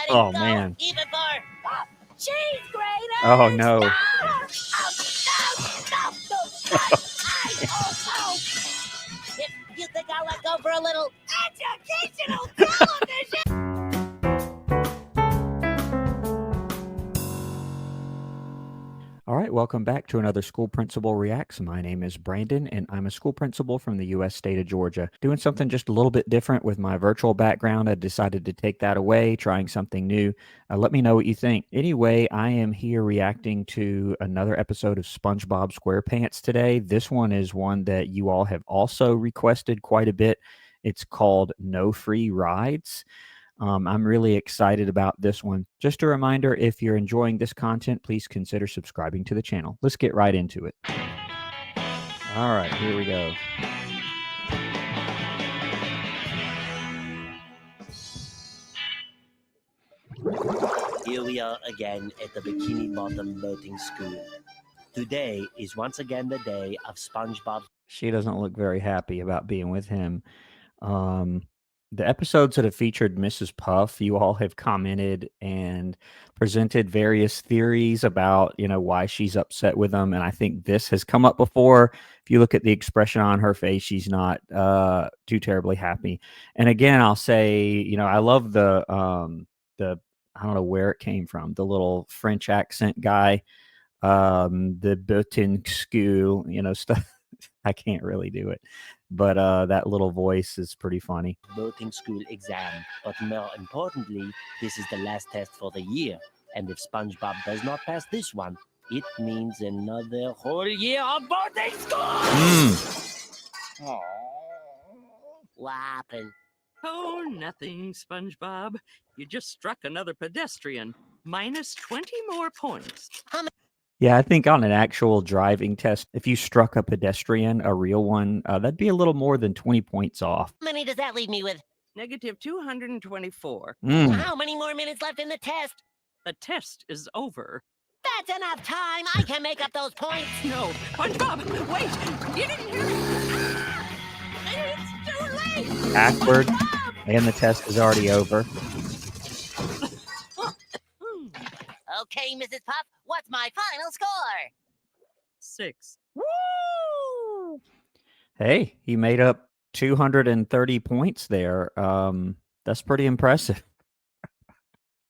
letting Oh, go, man. even for cheese graters. Oh, no. No! Oh. If you think I'll let go for a little educational television. All right, welcome back to another School Principal Reacts. My name is Brandon, and I'm a school principal from the U.S. state of Georgia. Doing something just a little bit different with my virtual background. I decided to take that away, trying something new. Let me know what you think. Anyway, I am here reacting to another episode of SpongeBob SquarePants today. This one is one that you all have also requested quite a bit. It's called No Free Rides. I'm really excited about this one. Just a reminder, if you're enjoying this content, please consider subscribing to the channel. Let's get right into it. All right, here we go. Here we are again at the Bikini Bottom boating school. Today is once again the day of SpongeBob. She doesn't look very happy about being with him. The episodes that have featured Mrs. Puff, you all have commented and presented various theories about, why she's upset with them. And I think this has come up before. If you look at the expression on her face, she's not too terribly happy. And again, I'll say, I love the I don't know where it came from, the little French accent guy, the boating school, stuff. I can't really do it, but that little voice is pretty funny. Boating school exam, but more importantly, this is the last test for the year. And if SpongeBob does not pass this one, it means another whole year of boating school. What happened? Oh, nothing, SpongeBob. You just struck another pedestrian. Minus 20 more points. Yeah, I think on an actual driving test, if you struck a pedestrian, a real one, that'd be a little more than 20 points off. How many does that leave me with? Negative 224. How many more minutes left in the test? The test is over. That's enough time. I can make up those points. No, SpongeBob, wait! You didn't hear me! It's too late! Backward, and the test is already over. Okay, Mrs. Puff, what's my final score? 6. Woo! Hey, he made up 230 points there. That's pretty impressive.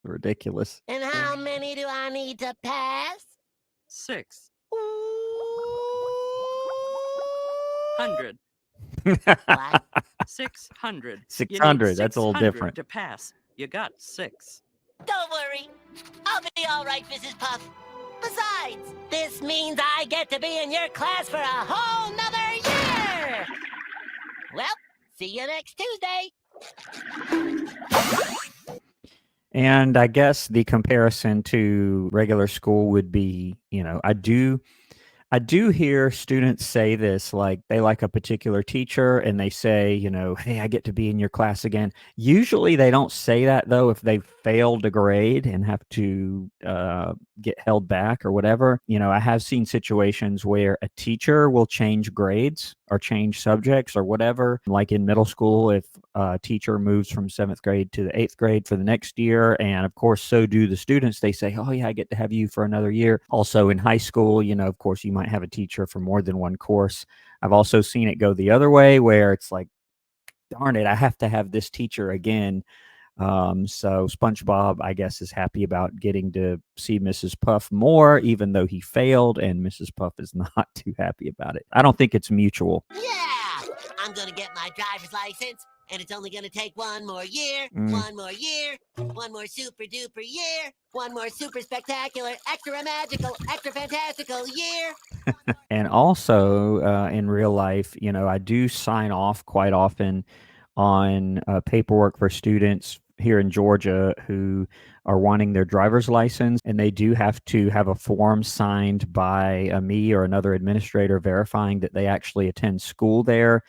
Ridiculous. And how many do I need to pass? 6. Ooh. 100. What? 600. 600, that's a little 600 different. to pass. You got 6. Don't worry. I'll be all right, Mrs. Puff. Besides, this means I get to be in your class for a whole nother year. Well, see you next Tuesday. And I guess the comparison to regular school would be, I do hear students say this, like they like a particular teacher and they say, hey, I get to be in your class again. Usually they don't say that, though, if they failed a grade and have to get held back or whatever. I have seen situations where a teacher will change grades or change subjects or whatever. Like in middle school, if a teacher moves from 7th grade to the 8th grade for the next year, and of course, so do the students, they say, oh yeah, I get to have you for another year. Also in high school, of course, you might have a teacher for more than one course. I've also seen it go the other way where it's like, darn it, I have to have this teacher again. So SpongeBob, I guess, is happy about getting to see Mrs. Puff more, even though he failed, and Mrs. Puff is not too happy about it. I don't think it's mutual. Yeah, I'm gonna get my driver's license, and it's only gonna take one more year, one more year, one more super duper year, one more super spectacular, extra magical, extra fantastical year. And also, in real life, I do sign off quite often on paperwork for students here in Georgia who are wanting their driver's license, and they do have to have a form signed by me or another administrator verifying that they actually attend school there.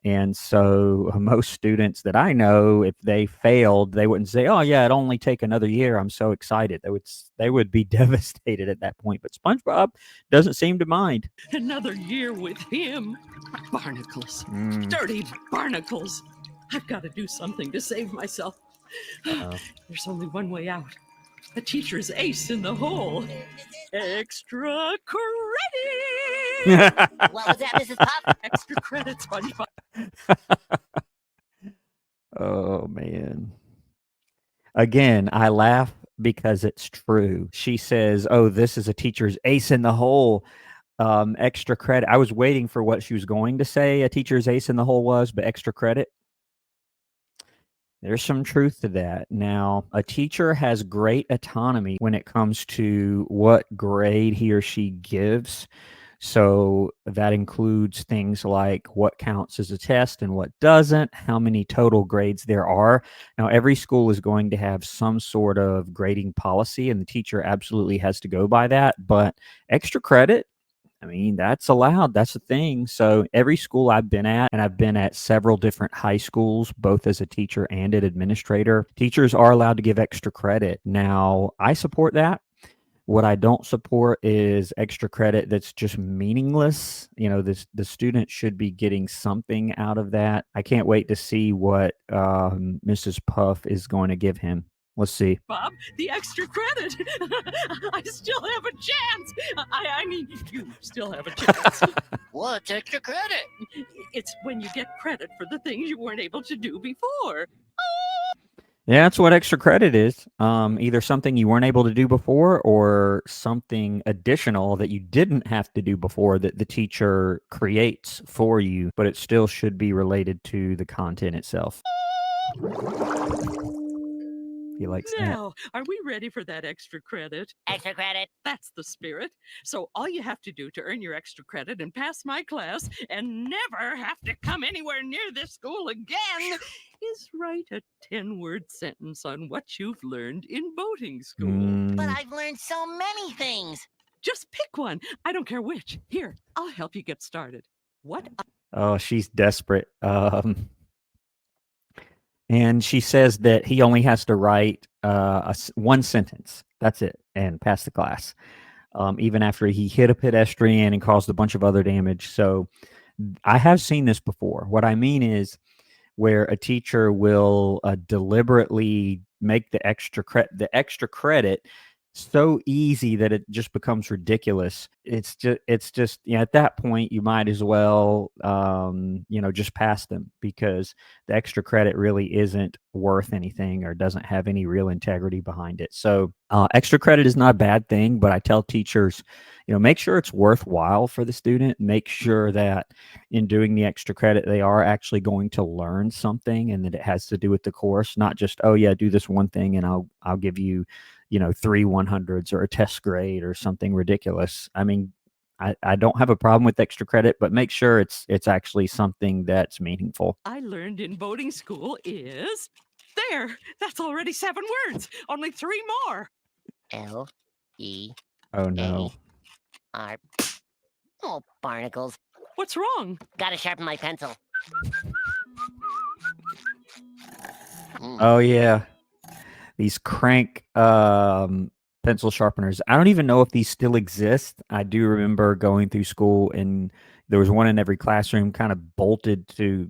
And so most students that I know, if they failed, they wouldn't say, oh yeah, it'll only take another year, I'm so excited. They would be devastated at that point. But SpongeBob doesn't seem to mind. Another year with him. Barnacles. Dirty barnacles. I've got to do something to save myself. There's only one way out. A teacher's ace in the hole. Extra credit! What was that, Mrs. Puff? Extra credit, SpongeBob. Oh, man. Again, I laugh because it's true. She says, "Oh, this is a teacher's ace in the hole." Extra credit. I was waiting for what she was going to say a teacher's ace in the hole was, but extra credit. There's some truth to that. Now, a teacher has great autonomy when it comes to what grade he or she gives. So that includes things like what counts as a test and what doesn't, how many total grades there are. Now, every school is going to have some sort of grading policy, and the teacher absolutely has to go by that. But extra credit, I mean, that's allowed. That's a thing. So every school I've been at, and I've been at several different high schools, both as a teacher and an administrator, teachers are allowed to give extra credit. Now, I support that. What I don't support is extra credit that's just meaningless. You know, the student should be getting something out of that. I can't wait to see what Mrs. Puff is going to give him. Let's see. Bob, the extra credit. I still have a chance. I mean, you still have a chance. What's extra credit? It's when you get credit for the things you weren't able to do before. Yeah, that's what extra credit is. Either something you weren't able to do before or something additional that you didn't have to do before that the teacher creates for you, but it still should be related to the content itself. He likes that. Now, are we ready for that extra credit? Extra credit. That's the spirit. So all you have to do to earn your extra credit and pass my class and never have to come anywhere near this school again is write a 10-word sentence on what you've learned in boating school. But I've learned so many things. Just pick one. I don't care which. Here, I'll help you get started. What? Oh, she's desperate. And she says that he only has to write one sentence. That's it, and pass the class. Even after he hit a pedestrian and caused a bunch of other damage. So I have seen this before. What I mean is where a teacher will deliberately make the extra credit so easy that it just becomes ridiculous. It's just at that point you might as well just pass them, because the extra credit really isn't worth anything or doesn't have any real integrity behind it. So extra credit is not a bad thing, but I tell teachers, make sure it's worthwhile for the student. Make sure that in doing the extra credit, they are actually going to learn something and that it has to do with the course, not just, oh yeah, do this one thing and I'll give you 3 100s or a test grade or something ridiculous. I mean, I don't have a problem with extra credit, but make sure it's actually something that's meaningful. I learned in boating school is there. That's already 7 words. Only 3 more. L-E-A-R. Oh no. Oh, barnacles. What's wrong? Gotta sharpen my pencil. Oh yeah. These crank pencil sharpeners. I don't even know if these still exist. I do remember going through school and there was one in every classroom kind of bolted to,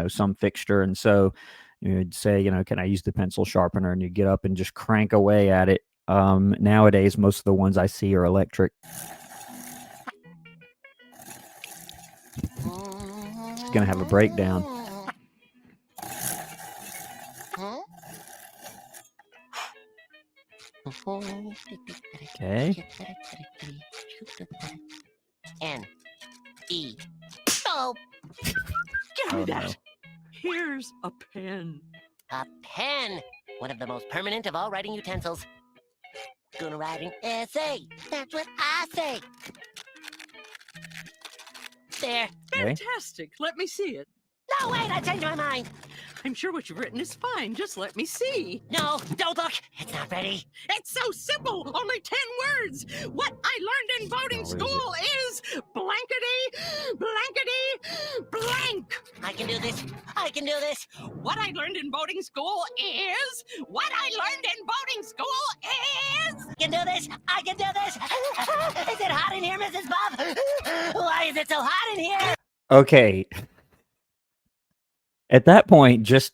some fixture. And so you'd say, can I use the pencil sharpener? And you get up and just crank away at it. Nowadays, most of the ones I see are electric. It's going to have a breakdown. Okay. N-E. Oh, Give me Oh, that. no. Here's a pen. a pen. One of the most permanent of all writing utensils. Gonna write an essay. That's what I say. There. Okay. Fantastic. Let me see it. No, wait, I changed my mind. I'm sure what you've written is fine. Just let me see. No, don't look. It's not ready. It's so simple. Only 10 words. What I learned in boating Oh, what is school is blank. I can do this. I can do this. What I learned in boating school is I can do this. I can do this. Is it hot in here, Mrs. Bob? Why is it so hot in here? Okay. At that point, just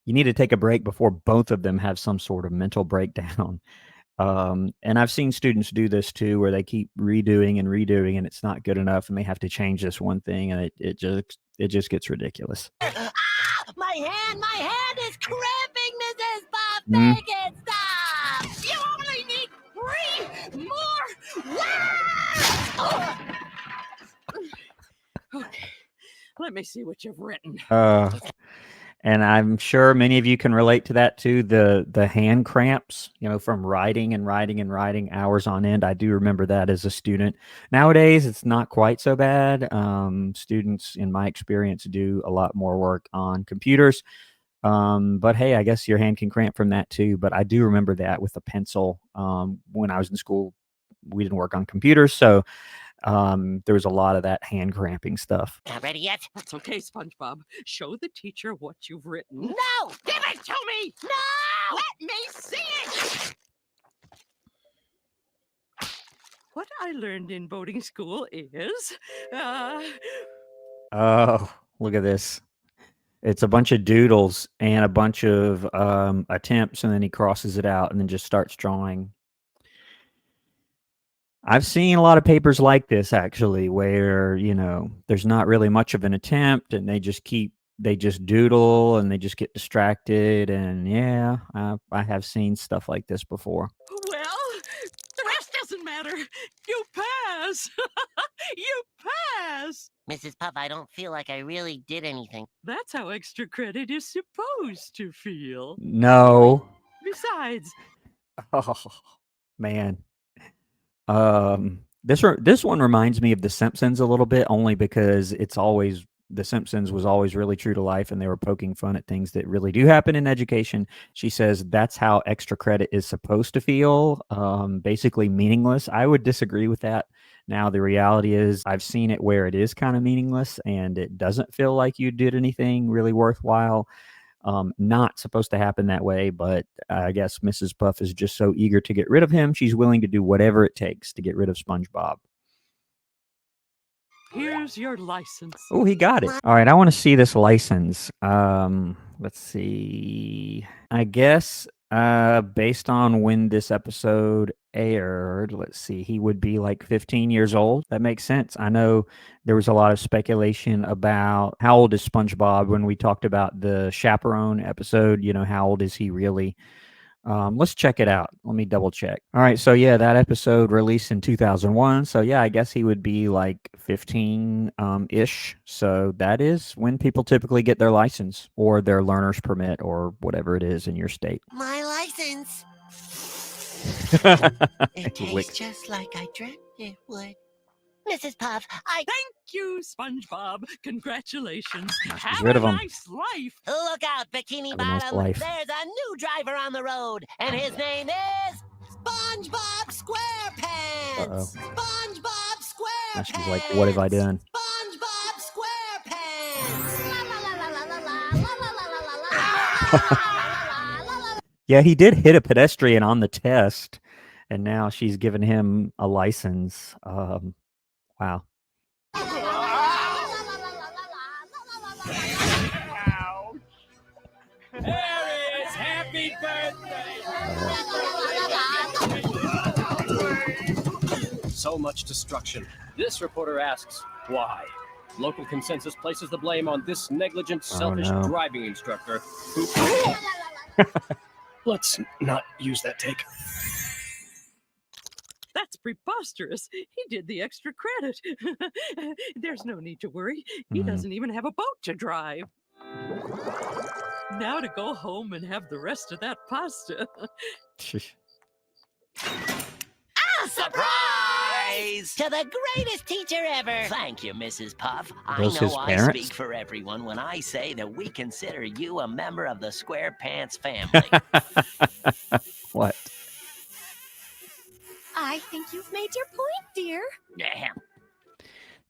You need to take a break before both of them have some sort of mental breakdown. And I've seen students do this too, where they keep redoing and redoing, and it's not good enough, and they have to change this one thing, and it just gets ridiculous. Ah, my hand is cramping, Mrs. Puff. Mm. Make it stop. You only need 3 more. Okay, let me see what you've written. And I'm sure many of you can relate to that too. The hand cramps, from writing and writing and writing hours on end. I do remember that as a student. Nowadays, it's not quite so bad. Students, in my experience, do a lot more work on computers. But hey, I guess your hand can cramp from that too. But I do remember that with a pencil. When I was in school, we didn't work on computers, so there was a lot of that hand cramping stuff. Not ready yet? That's okay, SpongeBob. Show the teacher what you've written. No! Give it to me! No! Let me see it! What I learned in boarding school is, Oh, look at this. It's a bunch of doodles and a bunch of attempts, and then he crosses it out and then just starts drawing. I've seen a lot of papers like this actually, where there's not really much of an attempt, and they just doodle and they just get distracted. And yeah, I have seen stuff like this before. well, the rest doesn't matter. You pass. You pass. Mrs. Puff, I don't feel like I really did anything. That's how extra credit is supposed to feel. No. Besides, Oh man. This one reminds me of The Simpsons a little bit, only because The Simpsons was always really true to life, and they were poking fun at things that really do happen in education. She says that's how extra credit is supposed to feel, basically meaningless. I would disagree with that. Now, the reality is I've seen it where it is kind of meaningless, and it doesn't feel like you did anything really worthwhile. Not supposed to happen that way, but I guess Mrs. Puff is just so eager to get rid of him, she's willing to do whatever it takes to get rid of SpongeBob. here's your license. Oh, he got it. All right, I want to see this license. Let's see. I guess based on when this episode aired, let's see, he would be like 15 years old. That makes sense. I know there was a lot of speculation about how old is SpongeBob when we talked about the Chaperone episode. How old is he really? Let's check it out. Let me double check. All right, so yeah, that episode released in 2001. So yeah, I guess he would be like 15 ish. So that is when people typically get their license or their learner's permit or whatever it is in your state. My license. It tastes just like I dreamt it would. Mrs. Puff, Thank you, SpongeBob. Congratulations. She's Have rid a of 'em. nice life. Look out, Bikini Have a nice Bottom. life. There's a new driver on the road, and his name is SpongeBob SquarePants. SpongeBob SquarePants. Now she's like, what have I done? SpongeBob SquarePants. La, la, la, la, la, la, la, la, la, la, la, la, la, la. Yeah, he did hit a pedestrian on the test, and now she's given him a license. Wow. Aries, happy birthday! So much destruction. This reporter asks, why? Local consensus places the blame on this negligent, selfish no. driving instructor who... Let's not use that take. That's preposterous. He did the extra credit. There's no need to worry. He doesn't even have a boat to drive. Now to go home and have the rest of that pasta. Surprise! To the greatest teacher ever! Thank you, Mrs. Puff. Those I his know I parents? speak for everyone when I say that we consider you a member of the SquarePants family. What? I think you've made your point, dear. Yeah.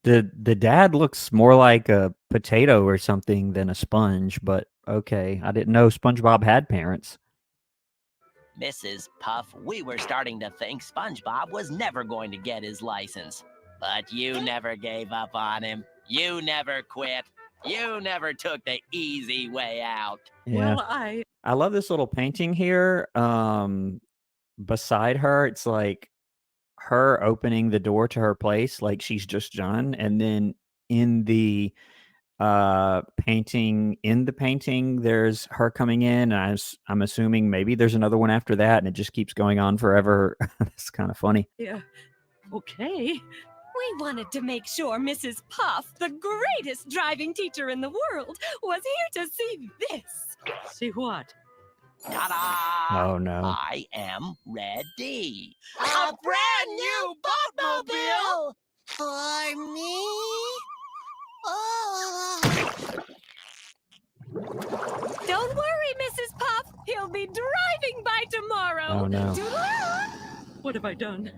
The dad looks more like a potato or something than a sponge, but okay. I didn't know SpongeBob had parents. Mrs. Puff, we were starting to think SpongeBob was never going to get his license. But you never gave up on him. You never quit. You never took the easy way out. Yeah. Well, I love this little painting here. Beside her, it's like her opening the door to her place, like she's just done, and then in the painting, there's her coming in, and I'm assuming maybe there's another one after that, and it just keeps going on forever. It's kind of funny. yeah. Okay. We wanted to make sure Mrs. Puff, the greatest driving teacher in the world, was here to see this. See what? Ta-da! Oh no. I am ready. A brand new boatmobile for me. Oh. Don't worry, Mrs. Puff. He'll be driving by tomorrow. Oh no. Toodaloo. What have I done?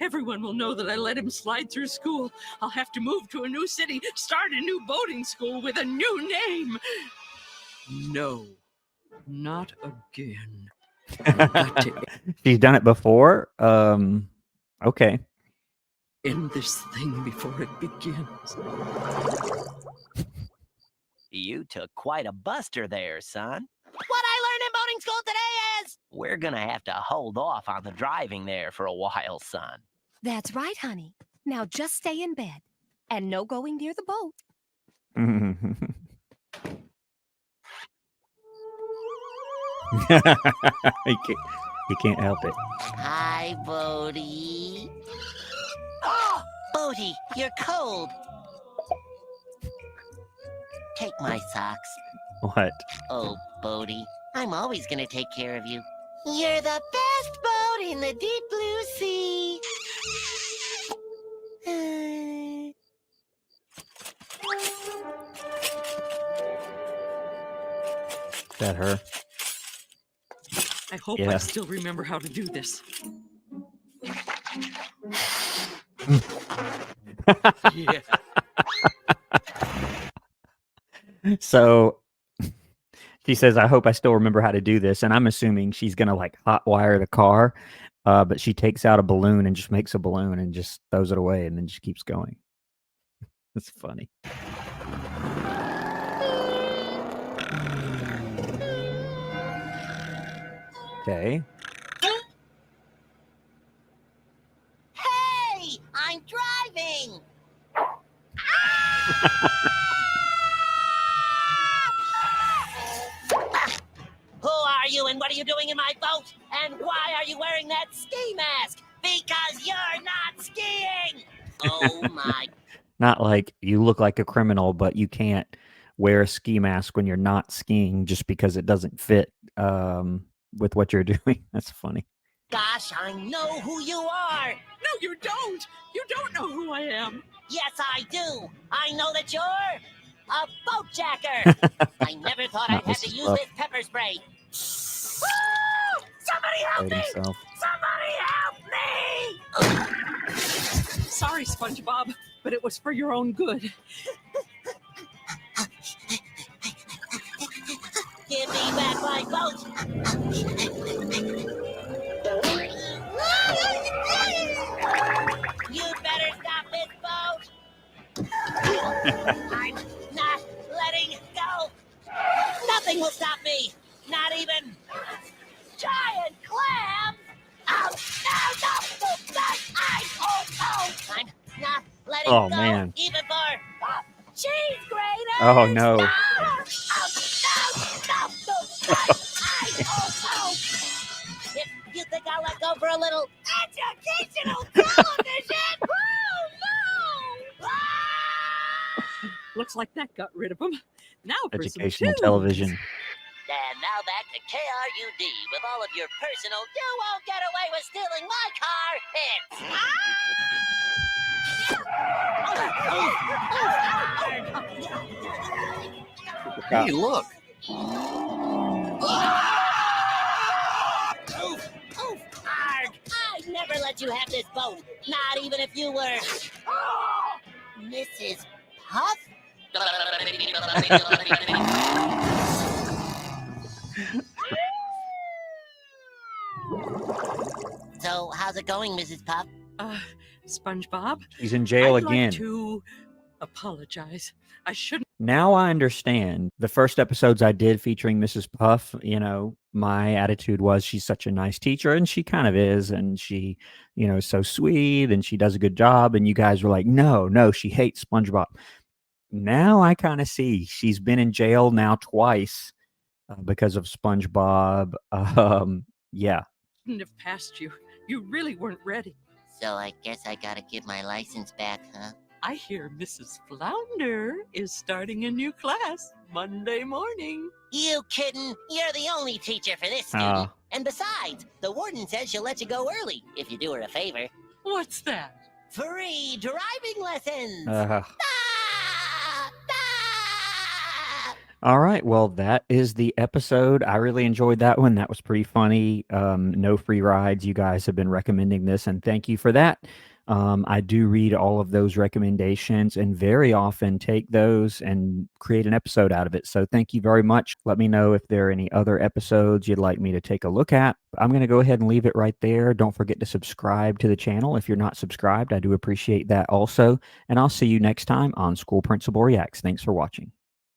Everyone will know that I let him slide through school. I'll have to move to a new city, start a new boating school with a new name. No, not again. I've got to She's done it before. Okay. end this thing before it begins. You took quite a buster there, son. What I learned in boating school today is we're gonna have to hold off on the driving there for a while, son. That's right, honey. Now just stay in bed. And no going near the boat. He can't help it. Hi, Bodie. Oh, Bodie, you're cold. Take my socks. What? Oh, Bodie, I'm always gonna take care of you. You're the best boat in the deep blue sea. Is that her? I hope Yeah. I still remember how to do this. Yeah. So she says, I hope I still remember how to do this. And I'm assuming she's going to like hot wire the car. But she takes out a balloon and just makes a balloon and just throws it away and then just keeps going. It's funny. Okay. Hey, I'm driving. Who are you and what are you doing in my boat? And why are you wearing that ski mask? Because you're not skiing. Oh my. Not like you look like a criminal, but you can't wear a ski mask when you're not skiing just because it doesn't fit with what you're doing. That's funny. Gosh, I know who you are. No, you don't. You don't know who I am. Yes, I do. I know that you're a boat jacker. I never thought I'd have to use this pepper spray. Woo! Somebody help me! Himself. Somebody help me! Sorry, SpongeBob, but it was for your own good. Give me back my boat! You better stop this boat! I'm not letting go! Nothing will stop me! Not even giant clams! Oh, no! I'm not letting Oh, go! man. Even for cheese graters! Oh, no. No! If you think I'll let go for a little educational television, no! Looks like that got rid of him. Now for Educational some tunes. television. And now back to KRUD with all of your personal "you won't get away with stealing my car" hits. Hey, look. Oof, oof, arg. I'd never let you have this boat, not even if you were Mrs. Puff. So, how's it going, Mrs. Puff? SpongeBob, He's in jail I'd again. like to apologize. I shouldn't. Now I understand. The first episodes I did featuring Mrs. Puff, my attitude was she's such a nice teacher, and she kind of is, and she, is so sweet, and she does a good job. And you guys were like, no, she hates SpongeBob. Now I kind of see she's been in jail now twice because of SpongeBob. Yeah. Shouldn't have passed you. You really weren't ready. So I guess I gotta give my license back, huh? I hear Mrs. Flounder is starting a new class Monday morning. You kidding? You're the only teacher for this student. And besides, the warden says she'll let you go early if you do her a favor. What's that? Free driving lessons! Ah! All right. Well, that is the episode. I really enjoyed that one. That was pretty funny. No free rides. You guys have been recommending this, and thank you for that. I do read all of those recommendations and very often take those and create an episode out of it. So thank you very much. Let me know if there are any other episodes you'd like me to take a look at. I'm going to go ahead and leave it right there. Don't forget to subscribe to the channel if you're not subscribed. I do appreciate that also. And I'll see you next time on School Principal Reacts. Thanks for watching.